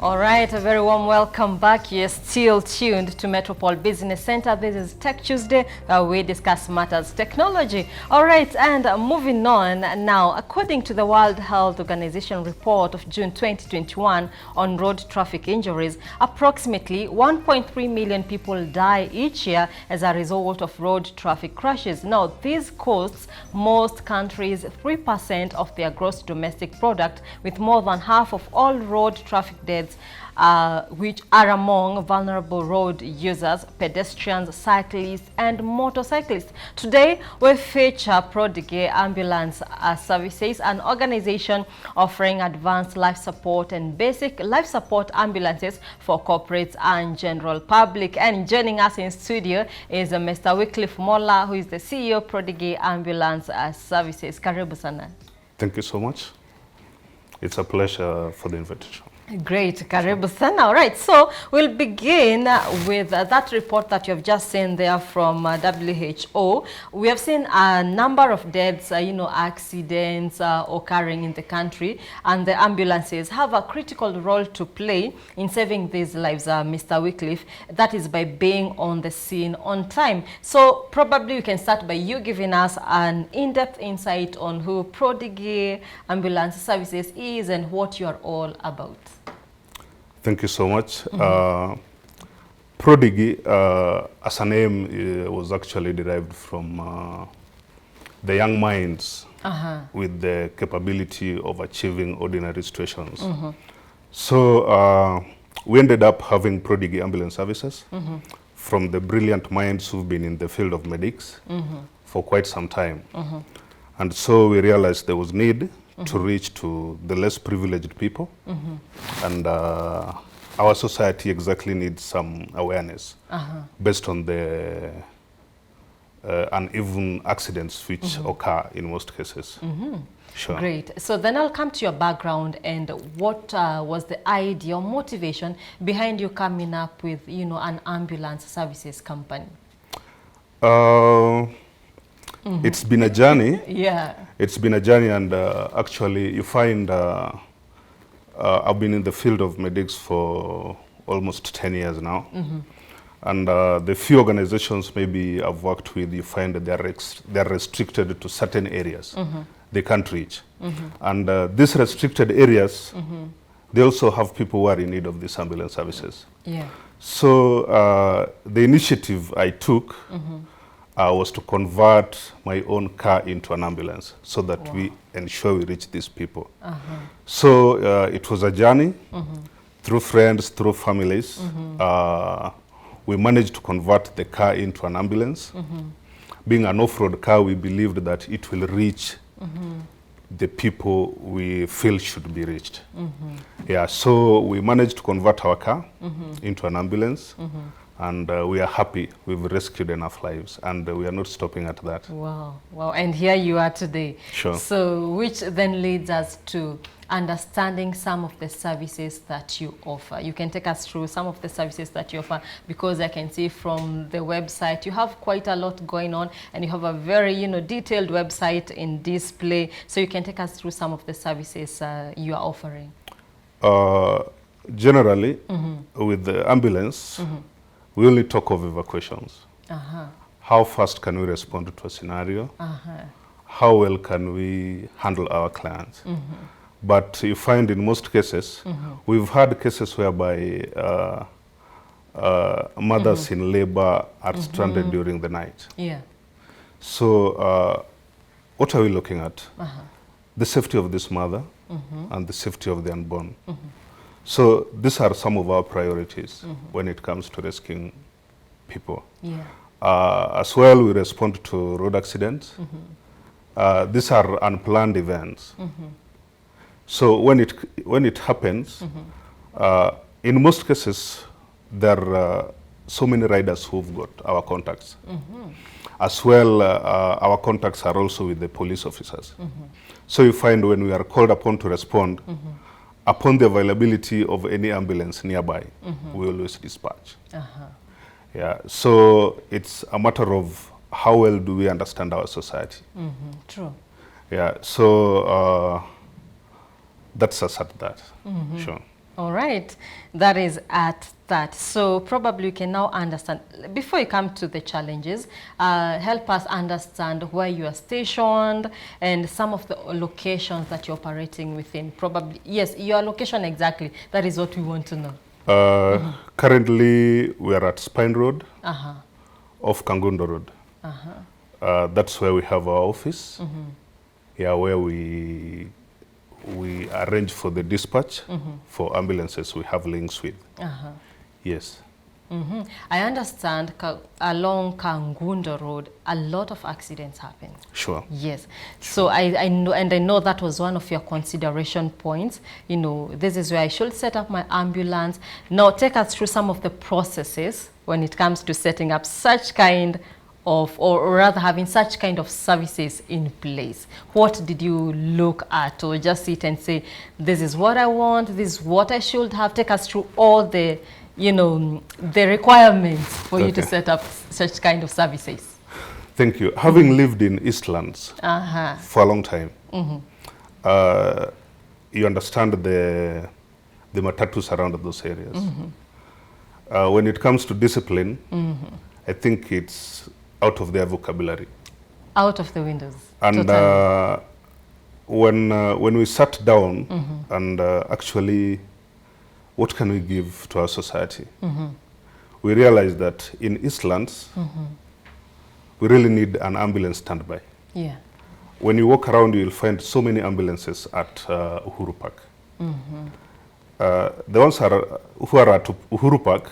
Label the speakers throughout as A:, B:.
A: All right, a very warm welcome back. You're still tuned to Metropole Business Center. This is Tech Tuesday, where we discuss matters technology. All right, and moving on now, according to the World Health Organization report of June 2021 on road traffic injuries, approximately 1.3 million people die each year as a result of road traffic crashes. Now, this costs most countries 3% of their gross domestic product, with more than half of all road traffic deaths which are among vulnerable road users, pedestrians, cyclists, and motorcyclists. Today, we feature Prodigy Ambulance Services, an organization offering advanced life support and basic life support ambulances for corporates and general public. And joining us in studio is Mr. Wycliffe Mola, who is the CEO of Prodigy Ambulance Services. Karibu sana.
B: Thank you so much. It's a pleasure for the invitation.
A: Great, karibu sana. All right, so we'll begin with that report that you have just seen there from WHO. We have seen a number of deaths, accidents occurring in the country, and the ambulances have a critical role to play in saving these lives, Mr. Wycliffe. That is by being on the scene on time. So probably we can start by you giving us an in-depth insight on who Prodigy Ambulance Services is and what you are all about.
B: Thank you so much. Prodigy, as a name, was actually derived from the young minds with the capability of achieving ordinary situations. So we ended up having Prodigy Ambulance Services from the brilliant minds who've been in the field of medics for quite some time. And so we realized there was need to reach to the less privileged people, and our society exactly needs some awareness based on the uneven accidents which occur in most cases. Sure.
A: Great. So then I'll come to your background and what was the idea or motivation behind you coming up with, an ambulance services company?
B: It's been a journey.
A: Yeah.
B: It's been a journey, and actually you find I've been in the field of medics for almost 10 years now. And the few organizations maybe I've worked with, you find that they're restricted to certain areas they can't reach. And these restricted areas, they also have people who are in need of these ambulance services.
A: Yeah.
B: So the initiative I took was to convert my own car into an ambulance so that we ensure we reach these people. So it was a journey through friends, through families. We managed to convert the car into an ambulance. Being an off-road car, we believed that it will reach the people we feel should be reached. Yeah, so we managed to convert our car into an ambulance. And we are happy we've rescued enough lives, and we are not stopping at that.
A: Wow, wow, and here you are today.
B: Sure.
A: So which then leads us to understanding some of the services that you offer. You can take us through some of the services that you offer, because I can see from the website you have quite a lot going on, and you have a very detailed website in display. So you can take us through some of the services you are offering.
B: Generally, with the ambulance, we only talk of evacuations. How fast can we respond to a scenario? How well can we handle our clients? But you find in most cases, we've had cases whereby mothers in labor are stranded during the night.
A: Yeah.
B: So what are we looking at? The safety of this mother and the safety of the unborn. So these are some of our priorities when it comes to rescuing people.
A: Yeah.
B: As well, we respond to road accidents. These are unplanned events. So when it happens, in most cases, there are so many riders who've got our contacts. As well, our contacts are also with the police officers. So you find when we are called upon to respond, upon the availability of any ambulance nearby, we always dispatch. Yeah, so it's a matter of how well do we understand our society.
A: True.
B: Yeah, so that's us at that. Sure.
A: All right, that is at that. So probably you can now understand, before you come to the challenges, help us understand where you are stationed and some of the locations that you're operating within. Probably, yes, your location exactly. That is what we want to know.
B: Currently, we are at Spine Road,
A: Uh-huh.
B: off Kangundo Road.
A: Uh-huh.
B: That's where we have our office. Yeah, where we arrange for the dispatch for ambulances we have links with.
A: Uh-huh.
B: Yes.
A: I understand along Kangundo Road, a lot of accidents happen.
B: Sure.
A: Yes. So I know, and I know that was one of your consideration points. You know, this is where I should set up my ambulance. Now, take us through some of the processes when it comes to setting up such kind of, or rather having such kind of services in place. What did you look at, or just sit and say, this is what I want, this is what I should have? Take us through all the, you know, the requirements for you to set up such kind of services.
B: Thank you. Having lived in Eastlands for a long time, you understand the matatus around those areas. When it comes to discipline, I think it's out of their vocabulary.
A: Out of the windows.
B: And when we sat down and actually, what can we give to our society? We realized that in Eastlands, we really need an ambulance standby.
A: Yeah.
B: When you walk around, you'll find so many ambulances at Uhuru Park. The ones who are at Uhuru Park,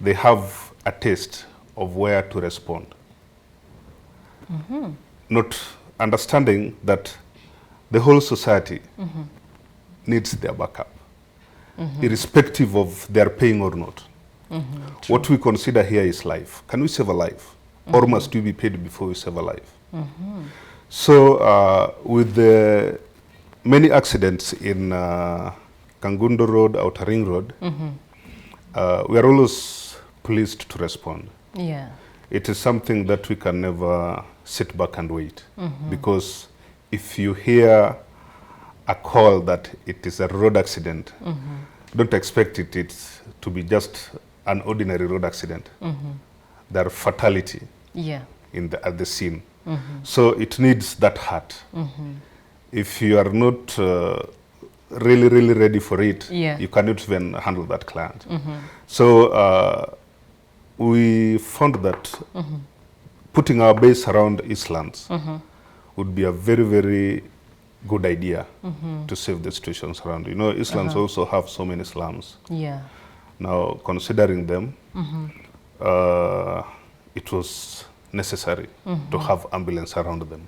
B: they have a taste of where to respond. Not understanding that the whole society needs their backup, irrespective of their paying or not. What we consider here is life. Can we save a life? Or must we be paid before we save a life? So with the many accidents in Kangundo Road, Outer Ring Road, we are always pleased to respond.
A: Yeah.
B: It is something that we can never sit back and wait. Because if you hear a call that it is a road accident, don't expect it to be just an ordinary road accident. There are fatality at the scene. So it needs that heart. If you are not really ready for it, you cannot even handle that client. So we found that putting our base around Eastlands would be a very good idea to save the situations around. You know, Eastlands also have so many slums.
A: Yeah.
B: Now, considering them, it was necessary to have ambulance around them.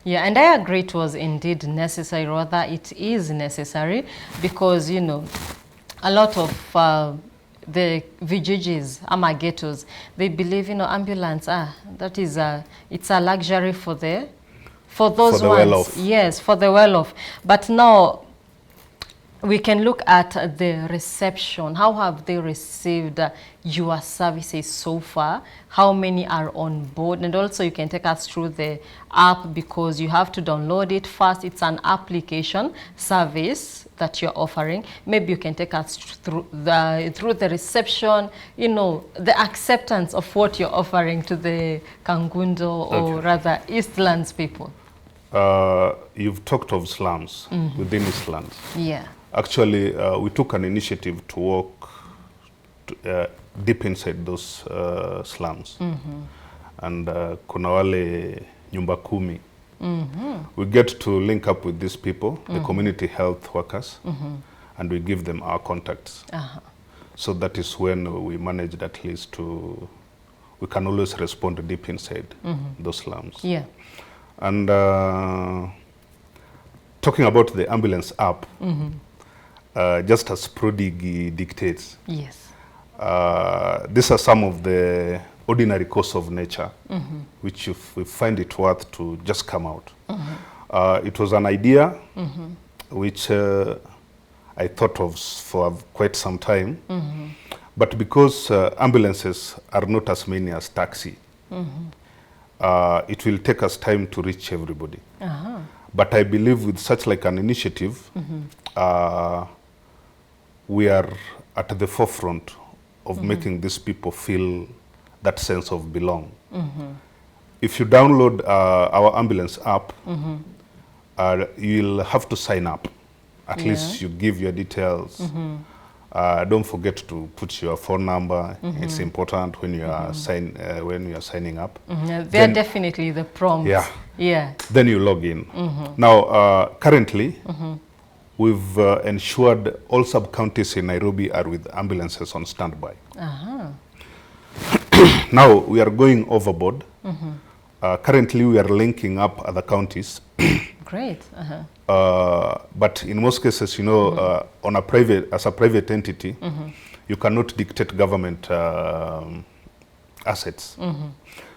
A: Yeah, and I agree it was indeed necessary, rather it is necessary, because, you know, a lot of the Vijijis, Amagetos, they believe, you know, ambulance, that is it's a luxury for those ones.
B: Well-off.
A: Yes, for the well-off. But now we can look at the reception. How have they received your services so far? How many are on board? And also you can take us through the app, because you have to download it first. It's an application service that you're offering. Maybe you can take us through the reception, you know, the acceptance of what you're offering to the Kangundo or rather Eastlands people.
B: You've talked of slums within Eastlands.
A: Yeah.
B: Actually, we took an initiative to walk deep inside those slums. And kuna wale nyumba kumi. We get to link up with these people, the community health workers, and we give them our contacts. So that is when we managed at least we can always respond deep inside those slums.
A: Yeah.
B: And talking about the ambulance app, just as prodigy dictates,
A: yes,
B: these are some of the ordinary course of nature, which if we find it worth to just come out. It was an idea which I thought of for quite some time, but because ambulances are not as many as taxi, it will take us time to reach everybody. But I believe with such like an initiative, we are at the forefront of making these people feel that sense of belong. If you download our ambulance app, you'll have to sign up. At least you give your details. Don't forget to put your phone number. It's important when you are signing up.
A: They're definitely the prompts.
B: Yeah.
A: Yeah.
B: Then you log in. Now, currently, we've ensured all sub-counties in Nairobi are with ambulances on standby. Now, we are going overboard. Currently, we are linking up other counties.
A: Great.
B: But in most cases, you know, on a as a private entity, you cannot dictate government assets.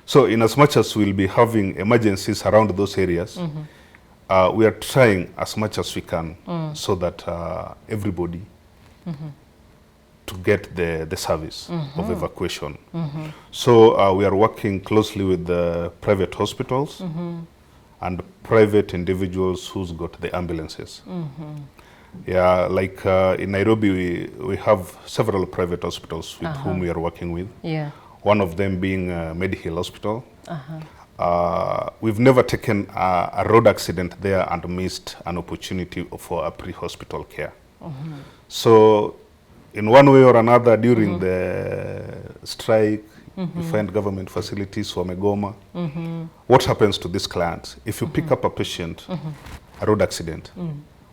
B: So in as much as we'll be having emergencies around those areas, we are trying as much as we can so that everybody to get the service of evacuation. So we are working closely with the private hospitals and private individuals who's got the ambulances. Yeah, like in Nairobi, we have several private hospitals with whom we are working with.
A: Yeah.
B: One of them being Medihill Hospital. We've never taken a road accident there and missed an opportunity for a pre-hospital care. So in one way or another during the strike, you find government facilities, Wamegoma. What happens to these clients? If you pick up a patient, a road accident,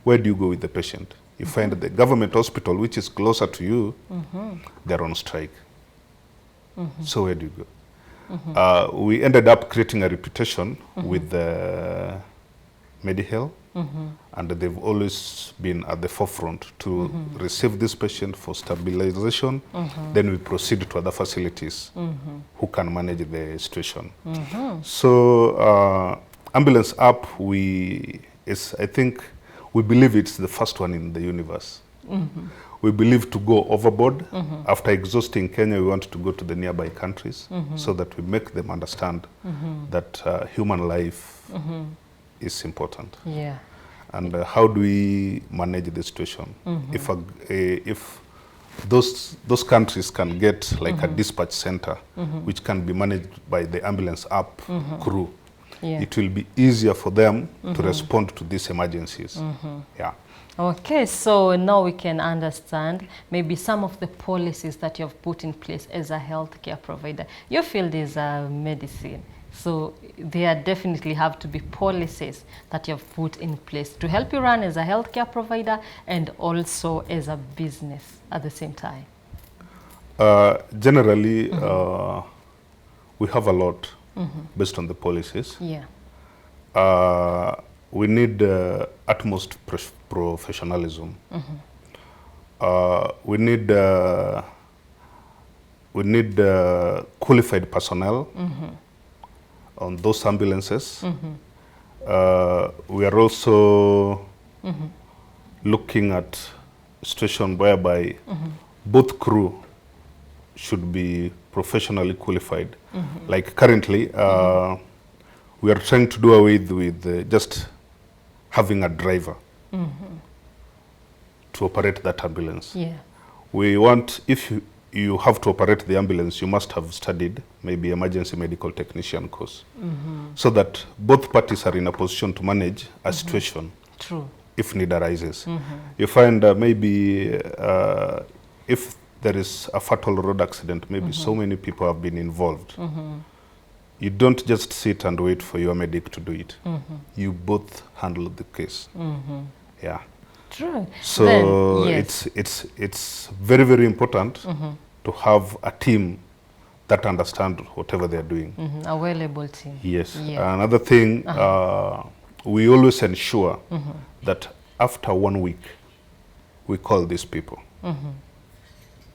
B: where do you go with the patient? You find the government hospital, which is closer to you, they're on strike. So where do you go? We ended up creating a reputation with the Medihill, and they've always been at the forefront to receive this patient for stabilization. Then we proceed to other facilities who can manage the situation. So ambulance app, I think we believe it's the first one in the universe. We believe to go overboard. After exhausting Kenya, we want to go to the nearby countries so that we make them understand that human life is important.
A: Yeah.
B: And how do we manage the situation? If those countries can get like a dispatch center, which can be managed by the ambulance app crew, it will be easier for them to respond to these emergencies. Yeah.
A: Okay, so now we can understand maybe some of the policies that you have put in place as a healthcare provider. Your field is medicine, so there definitely have to be policies that you have put in place to help you run as a healthcare provider and also as a business at the same time.
B: Generally, we have a lot based on the policies.
A: Yeah.
B: We need utmost professionalism. We need qualified personnel on those ambulances. We are also looking at a situation whereby both crew should be professionally qualified. Like currently, we are trying to do away with just having a driver to operate that ambulance.
A: Yeah.
B: We want, if you have to operate the ambulance, you must have studied maybe emergency medical technician course, so that both parties are in a position to manage a situation.
A: True.
B: If need arises. You find maybe if there is a fatal road accident, maybe so many people have been involved. You don't just sit and wait for your medic to do it. You both handle the case. Yeah.
A: True.
B: So
A: then, yes.
B: it's very, very important to have a team that understands whatever they're doing.
A: A well-able team.
B: Yes.
A: Yeah.
B: Another thing, we always ensure that after 1 week, we call these people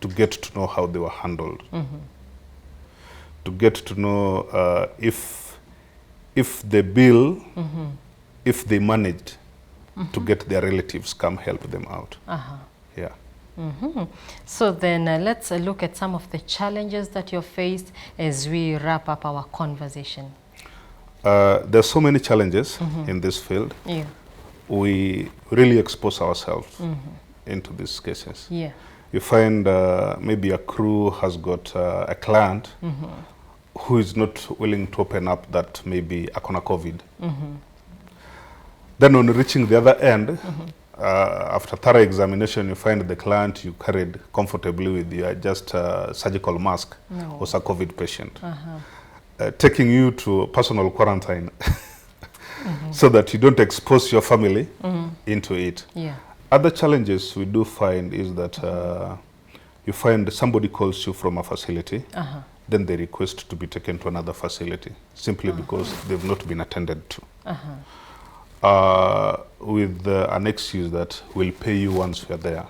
B: to get to know how they were handled, to get to know if the bill, if they managed to get their relatives come help them out. Yeah.
A: So then let's look at some of the challenges that you've faced as we wrap up our conversation.
B: There's so many challenges in this field.
A: Yeah.
B: We really expose ourselves into these cases.
A: Yeah.
B: You find maybe a crew has got a client who is not willing to open up that maybe akona COVID. Then on reaching the other end, after thorough examination, you find the client you carried comfortably with your just surgical mask was a COVID patient. Taking you to personal quarantine so that you don't expose your family into it.
A: Yeah.
B: Other challenges we do find is that you find somebody calls you from a facility, then they request to be taken to another facility simply because they've not been attended to. With an excuse that we'll pay you once we're there.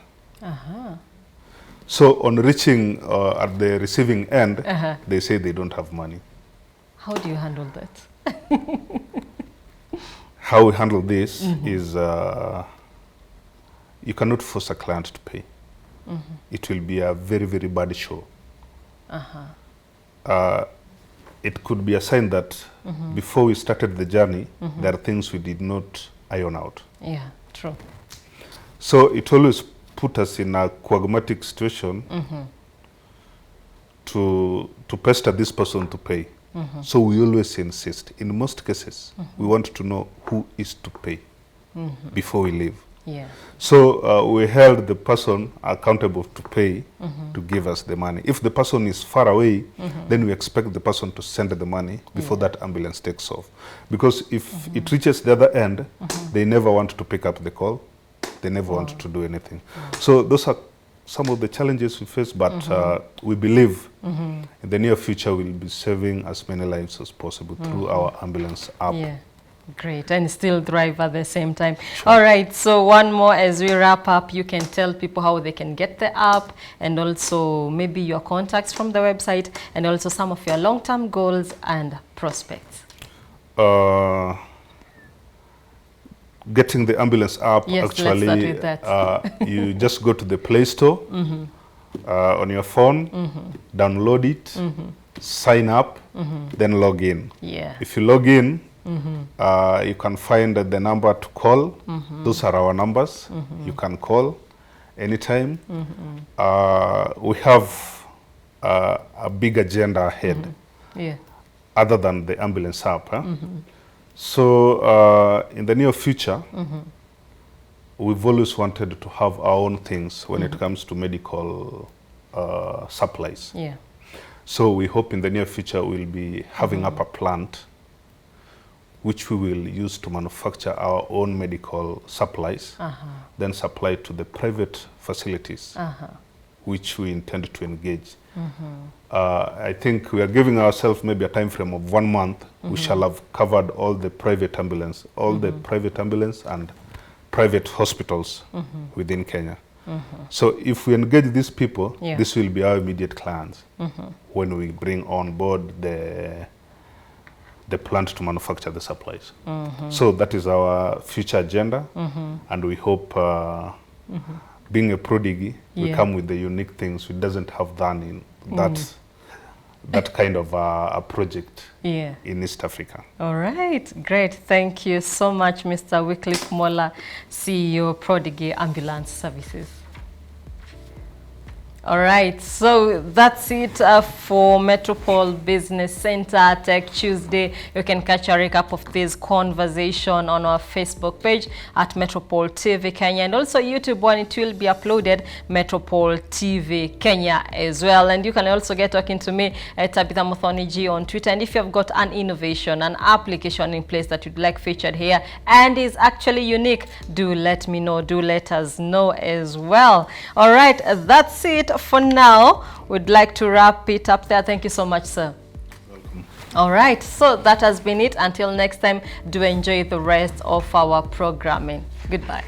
B: So on reaching at the receiving end, they say they don't have money.
A: How do you handle that?
B: How we handle this is you cannot force a client to pay. It will be a very, very bad show. It could be a sign that before we started the journey, there are things we did not iron out.
A: Yeah, true.
B: So it always put us in a quagmatic situation to pester this person to pay. So we always insist. In most cases, we want to know who is to pay before we leave.
A: Yeah.
B: So we held the person accountable to pay to give us the money. If the person is far away, then we expect the person to send the money before that ambulance takes off. Because if it reaches the other end, they never want to pick up the call. They never want to do anything. So those are some of the challenges we face, but we believe in the near future we'll be saving as many lives as possible through our ambulance app.
A: Yeah. Great, and still thrive at the same time. Sure. All right, so one more as we wrap up, you can tell people how they can get the app and also maybe your contacts from the website and also some of your long-term goals and prospects.
B: Getting the ambulance app,
A: yes,
B: actually,
A: let's start with that.
B: you just go to the Play Store on your phone, download it, sign up, then log in.
A: Yeah.
B: If you log in, you can find the number to call. Those are our numbers. You can call anytime. We have a big agenda ahead other than the ambulance app. So in the near future, we've always wanted to have our own things when it comes to medical supplies.
A: Yeah.
B: So we hope in the near future we'll be having up a plant which we will use to manufacture our own medical supplies, then supply to the private facilities, which we intend to engage. I think we are giving ourselves maybe a time frame of 1 month. We shall have covered all the private ambulance, the private ambulance and private hospitals within Kenya. So if we engage these people, this will be our immediate clients when we bring on board the plant to manufacture the supplies. So that is our future agenda, and we hope being a prodigy, we come with the unique things we doesn't have done in that kind of a project in East Africa.
A: All right, great. Thank you so much, Mr. Wycliffe Mola, CEO, Prodigy Ambulance Services. All right, so that's it for Metropole Business Center Tech Tuesday. You can catch a recap of this conversation on our Facebook page at Metropole TV Kenya, and also YouTube when it will be uploaded, Metropole TV Kenya as well. And you can also get talking to me at Tabitha Muthoni G on Twitter. And if you have got an innovation, an application in place that you'd like featured here and is actually unique, do let me know, do let us know as well. All right, that's it for now. We'd like to wrap it up there. Thank you so much, sir.
B: Welcome.
A: All right, so that has been it. Until next time, do enjoy the rest of our programming. Goodbye.